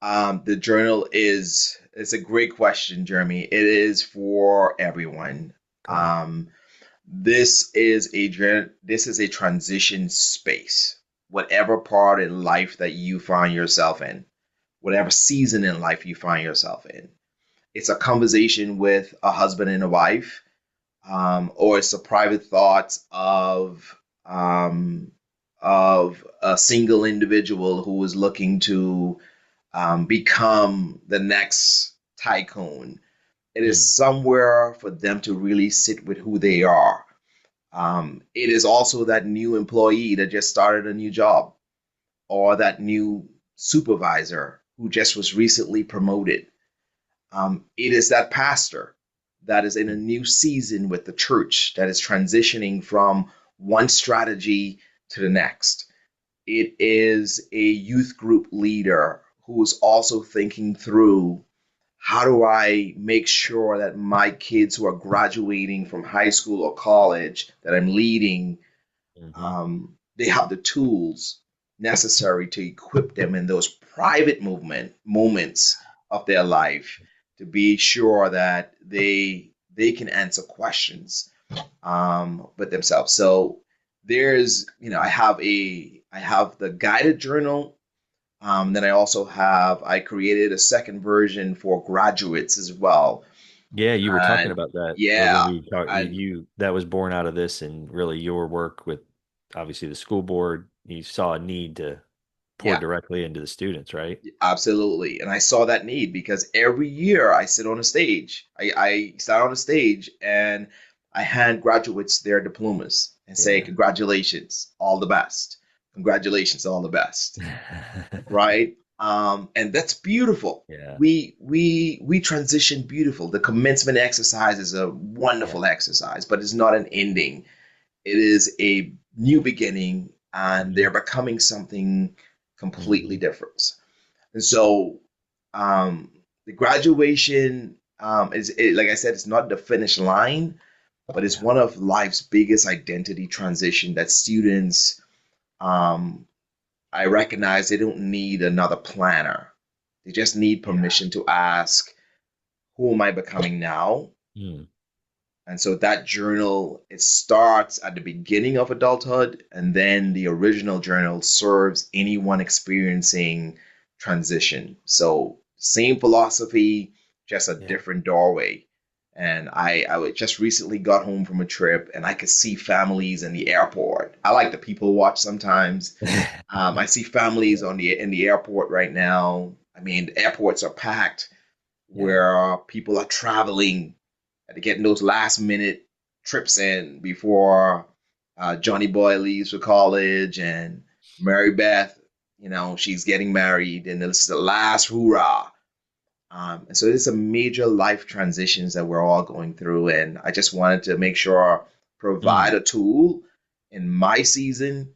The journal is it's a great question, Jeremy. It is for everyone. Okay. This is a transition space. Whatever part in life that you find yourself in, whatever season in life you find yourself in, it's a conversation with a husband and a wife, or it's a private thoughts of a single individual who is looking to become the next tycoon. It is Mm, somewhere for them to really sit with who they are. It is also that new employee that just started a new job, or that new supervisor who just was recently promoted. It is that pastor that is in a mm, new season with the church that is transitioning from one strategy to the next. It is a youth group leader who is also thinking through, how do I make sure that my kids who are graduating from high school or college that I'm leading, hmm. they have the tools necessary to equip them in those private moments of their life to be sure that they can answer questions with themselves. So I have the guided journal. Then I created a second version for graduates as well. Yeah, you were talking And about that when yeah, we talked. and That was born out of this, and really your work with obviously the school board. You saw a need to pour yeah, directly into the students, right? absolutely. And I saw that need because every year I sit on a stage. I stand on a stage and I hand graduates their diplomas and say, Yeah. congratulations, all the best. Congratulations, all the best. Right? And that's beautiful. Yeah. We transition beautiful. The commencement exercise is a Yeah. wonderful exercise, but it's not an ending. It is a new beginning, and Hmm. they're becoming something completely Hmm. different. And so, um, the graduation like I said, it's not the finish line, but it's Yeah. one of life's biggest identity transition that students, um, I recognize they don't need another planner. They just need Yeah. permission to ask, who am I becoming now? Mm. And so that journal, it starts at the beginning of adulthood, and then the original journal serves anyone experiencing transition. So same philosophy, just a Yeah. different doorway. And just recently got home from a trip, and I could see families in the airport. I like to people watch sometimes. I see families Yeah. on the in the airport right now. I mean, the airports are packed Yeah. where people are traveling to getting those last minute trips in before Johnny Boy leaves for college, and Mary Beth, she's getting married, and this is the last hoorah. And so it's a major life transitions that we're all going through, and I just wanted to make sure provide Mm. a tool in my season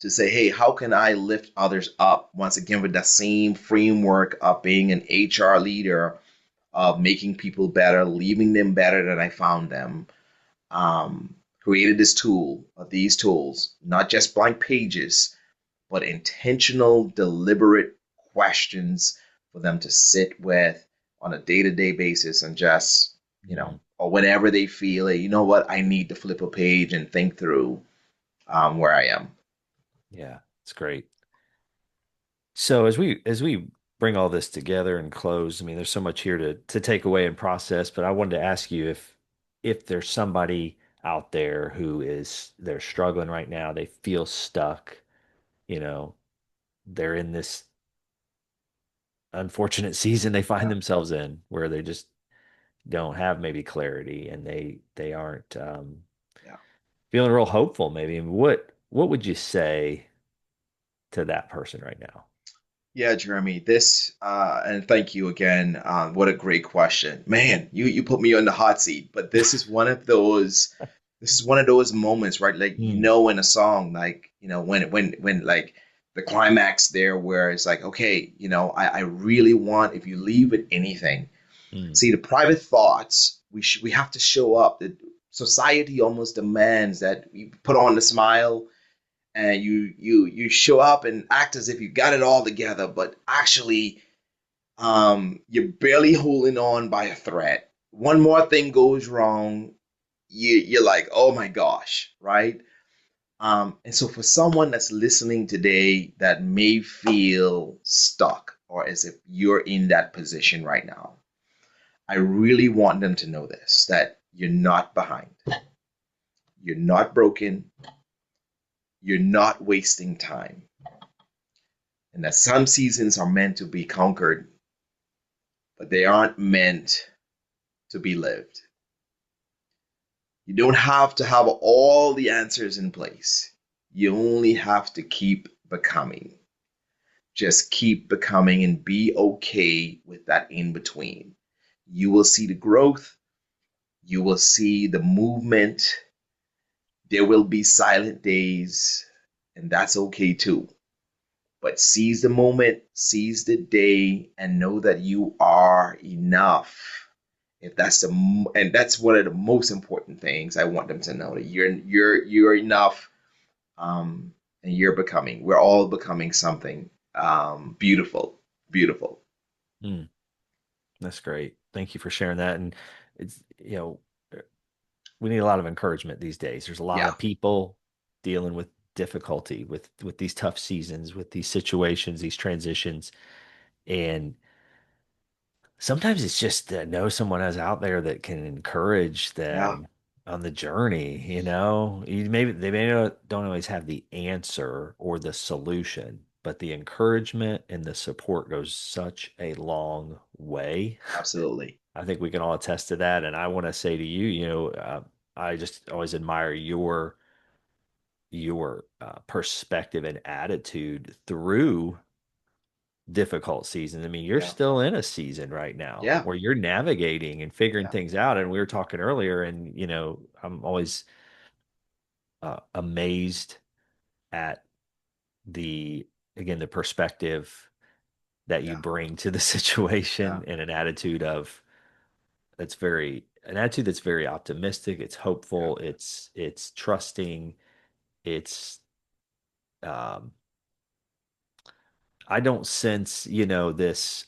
to say, hey, how can I lift others up? Once again, with that same framework of being an HR leader, of making people better, leaving them better than I found them. Created this tool, these tools, not just blank pages, but intentional, deliberate questions for them to sit with on a day-to-day basis, and just, Mm. or whenever they feel, hey, you know what, I need to flip a page and think through where I am. Yeah. It's great. So as we bring all this together and close, I mean, there's so much here to take away and process, but I wanted to ask you if there's somebody out there who is they're struggling right now, they feel stuck, you know, they're in this unfortunate season they find Yeah, themselves in where they just don't have maybe clarity and they aren't yeah. feeling real hopeful maybe. What would you say to that person right now? Yeah, Jeremy, and thank you again. What a great question. Man, you put me on the hot seat, but this is one of those moments, right? Like, Hmm. in a song, like, when like the climax there where it's like, okay, I really want, if you leave with anything, Mm. See, the private thoughts, we have to show up. The society almost demands that you put on the smile and you show up and act as if you got it all together, but actually you're barely holding on by a thread. One more thing goes wrong, you're like, oh my gosh, right? And so for someone that's listening today that may feel stuck or as if you're in that position right now, I really want them to know this, that you're not behind. You're not broken. You're not wasting time. And that some seasons are meant to be conquered, but they aren't meant to be lived. You don't have to have all the answers in place. You only have to keep becoming. Just keep becoming and be okay with that in between. You will see the growth. You will see the movement. There will be silent days, and that's okay too. But seize the moment, seize the day, and know that you are enough. If that's and that's one of the most important things I want them to know, that you're enough, and you're becoming. We're all becoming something beautiful, beautiful. Mm. That's great. Thank you for sharing that. And it's, we need a lot of encouragement these days. There's a lot Yeah, of people dealing with difficulty with these tough seasons, with these situations, these transitions. And sometimes it's just to know someone else out there that can encourage yeah, them on the journey. Maybe they don't always have the answer or the solution, but the encouragement and the support goes such a long way. absolutely. I think we can all attest to that. And I want to say to you, I just always admire your perspective and attitude through difficult seasons. I mean, you're Yeah, still in a season right now yeah, where you're navigating and figuring yeah, things out. And we were talking earlier, and I'm always amazed at the again the perspective that you yeah, bring to the yeah, situation and an attitude that's very optimistic. It's yeah, hopeful. It's trusting. It's um, I don't sense this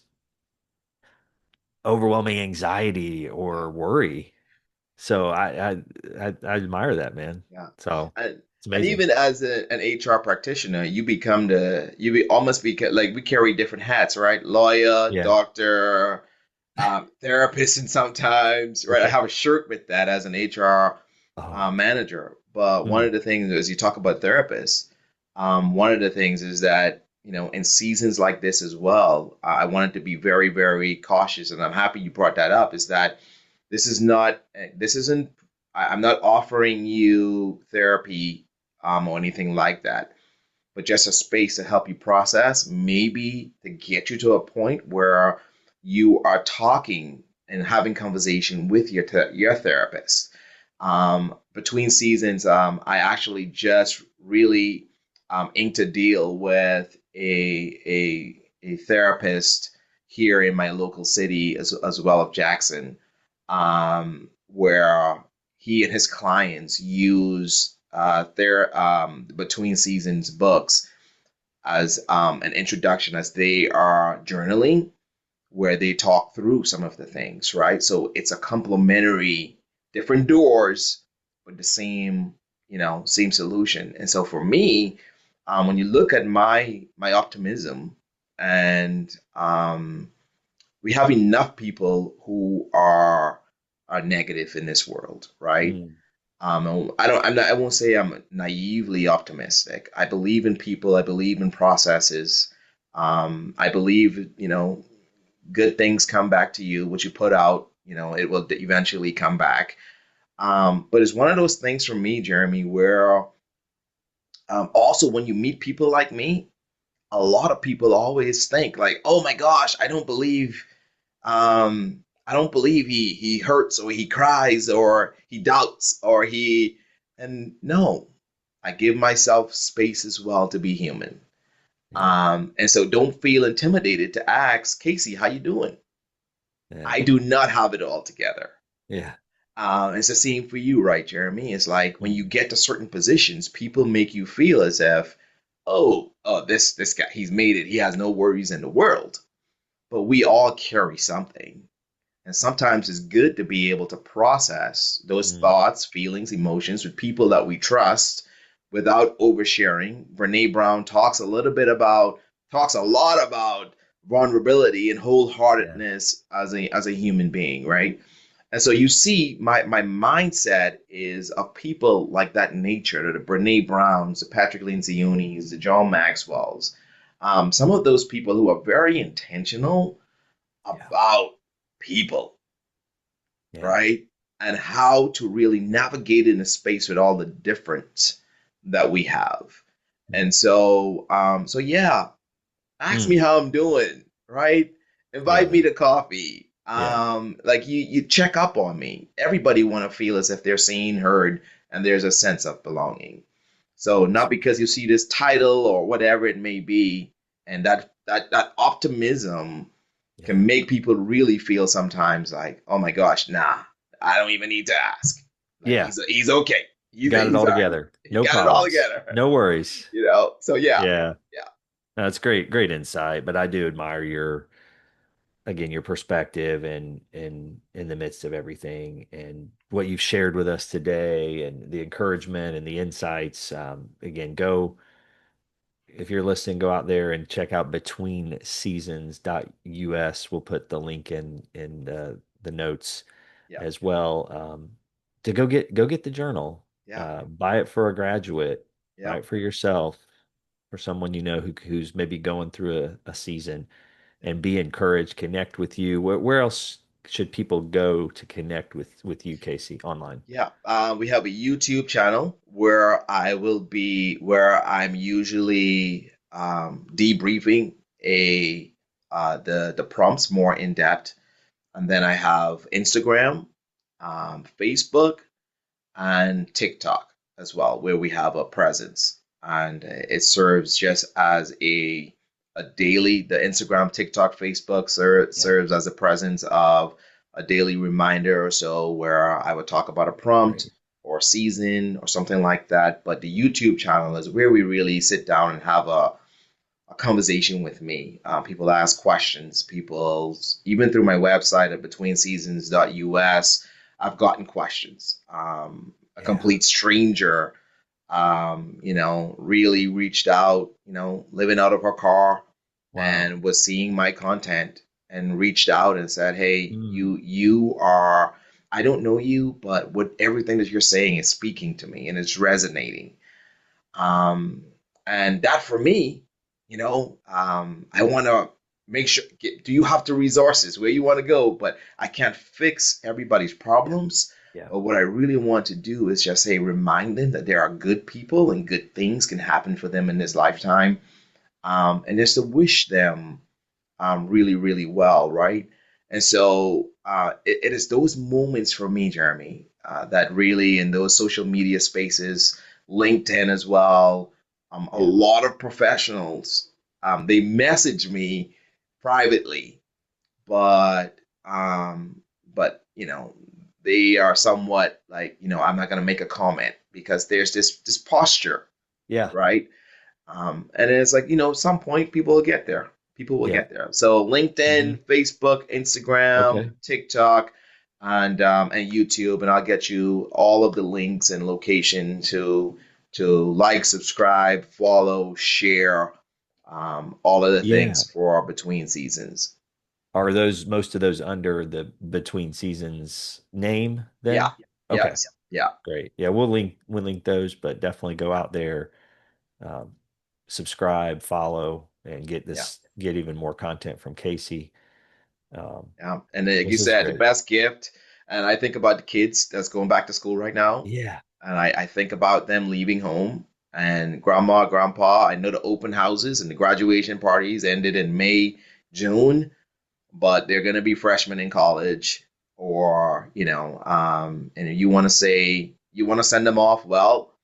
overwhelming anxiety yeah, or worry. So I admire that, man. yeah. So And it's and amazing. even as an HR practitioner, almost become like we carry different hats, right? Lawyer, Yeah. doctor, therapist, and sometimes, right? I have a shirt with that as an HR Oh. manager. But one Mm, of the things, as you talk about therapists, one of the things is that, in seasons like this as well, I wanted to be very, very cautious, and I'm happy you brought that up. Is that this isn't, I'm not offering you therapy or anything like that, but just a space to help you process, maybe to get you to a point where you are talking and having conversation with your therapist. Between seasons, I actually just really inked a deal with a therapist here in my local city as well of Jackson, where he and his clients use their between seasons books as an introduction as they are journaling, where they talk through some of the things, right? So it's a complementary, different doors, but the same solution. And so for me, when you look at my optimism, and we have enough people who are negative in this world, right? mm, I won't say I'm naively optimistic. I believe in people. I believe in processes. I believe, good things come back to you. What you put out, it will eventually come back. But it's one of those things for me, Jeremy, where also when you meet people like me, a lot of people always think like, oh my gosh, I don't believe he hurts or he cries or he doubts or he, and no, I give myself space as well to be human. yeah. And so don't feel intimidated to ask Kacy, how you doing? Yeah. I do not have it all together. Yeah. It's the same for you, right, Jeremy? It's like when you Mm. get to certain positions, people make you feel as if, this guy, he's made it. He has no worries in the world. But we all carry something. And sometimes it's good to be able to process those Mm. thoughts, feelings, emotions with people that we trust without oversharing. Brene Brown talks a lot about vulnerability and Yeah. wholeheartedness as a human being, right? And so you see, my mindset is of people like that nature, the Brene Browns, the Patrick Lenciunis, the John Maxwells, some of those people who are very intentional Yeah. about people, Yeah. right? And how to really navigate in a space with all the difference that we have. Mm. And so yeah, ask Mm. me how I'm doing, right? Invite me Yeah. to coffee. Yeah. Like you check up on me. Everybody want to feel as if they're seen, heard, and there's a sense of belonging. So not That's because you see this title or whatever it may be, and that optimism yeah. can make people really feel sometimes like, oh my gosh, nah, I don't even need to ask. Like Yeah. he's okay. Got it He's all all right. together. He No got it all problems. together. No worries. So yeah, Yeah. yeah, That's great, great insight. But I do admire your, again, your perspective and in the midst of everything and what you've shared with us today and the encouragement and the insights. Again, go if you're listening, go out there and check out betweenseasons.us. We'll put the link in the notes yeah, as well. To go get the journal. yeah, Buy it for a graduate. yeah, Buy it for yourself, for someone you know who's maybe going through a season, yeah. and be encouraged. Connect with you. Where else should people go to connect with you, Kacy, online? Yeah, we have a YouTube channel where I'm usually debriefing the prompts more in depth, and then I have Instagram, Facebook, and TikTok as well, where we have a presence, and it serves just as a daily. The Instagram, TikTok, Facebook Yeah, serves as a presence of a daily reminder or so, where I would talk about a prompt great. or season or something like that. But the YouTube channel is where we really sit down and have a conversation with me. People ask questions. People, even through my website at betweenseasons.us, I've gotten questions. A Yeah. complete stranger, really reached out, living out of her car Wow. and was seeing my content and reached out and said, "Hey, Mm. you are. I don't know you, but what everything that you're saying is speaking to me and it's resonating." Um, and that for me, I want to make sure, do you have the resources where you want to go? But I can't fix everybody's Yeah. problems. Yeah. But what I really want to do is just say, remind them that there are good people and good things can happen for them in this lifetime. And just to wish them really, really well, right? And so it is those moments for me, Jeremy, that really in those social media spaces, LinkedIn as well, a Yeah. lot of professionals, they message me privately, but um, but they are somewhat like, I'm not going to make a comment because there's this posture, Yeah. right? And it's like, some point people will get there. People will Yeah. get there. So Hmm. LinkedIn, Facebook, Instagram, Okay. TikTok, and YouTube, and I'll get you all of the links and location to like, subscribe, follow, share, all of the Yeah. things for between seasons. Are those most of those under the Between Seasons name Yeah. then? Okay, Yes. Yeah. great. Yeah, we'll link those, but definitely go out there, um, subscribe, follow, and Yeah. get even more content from Kacy. Um, Yeah. And like you this is said, the great. best gift. And I think about the kids that's going back to school right now. Yeah. And I think about them leaving home and grandma, grandpa. I know the open houses and the graduation parties ended in May, June, but they're going to be freshmen in college or, and you want to send them off, well,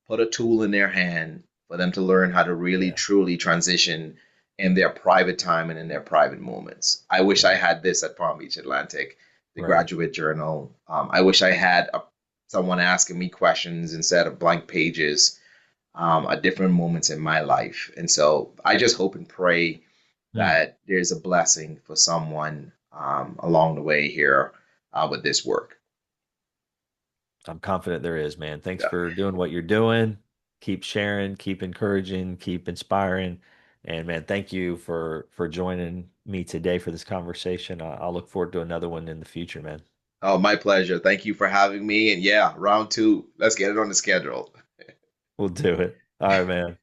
put a tool in their hand for them to learn how to really Yeah. truly transition in their private time and in their private moments. I wish I Yeah. had this at Palm Beach Atlantic, the Right. graduate journal. I wish I had someone asking me questions instead of blank pages at different moments in my life. And so I just hope and pray Hmm. that there's a blessing for someone along the way here with this work. I'm confident there is, man. Thanks Yeah. for doing what you're doing. Keep sharing, keep encouraging, keep inspiring. And man, thank you for joining me today for this conversation. I'll look forward to another one in the future, man. Oh, my pleasure. Thank you for having me. And yeah, round two, let's get it on the schedule. We'll do it. All right, man.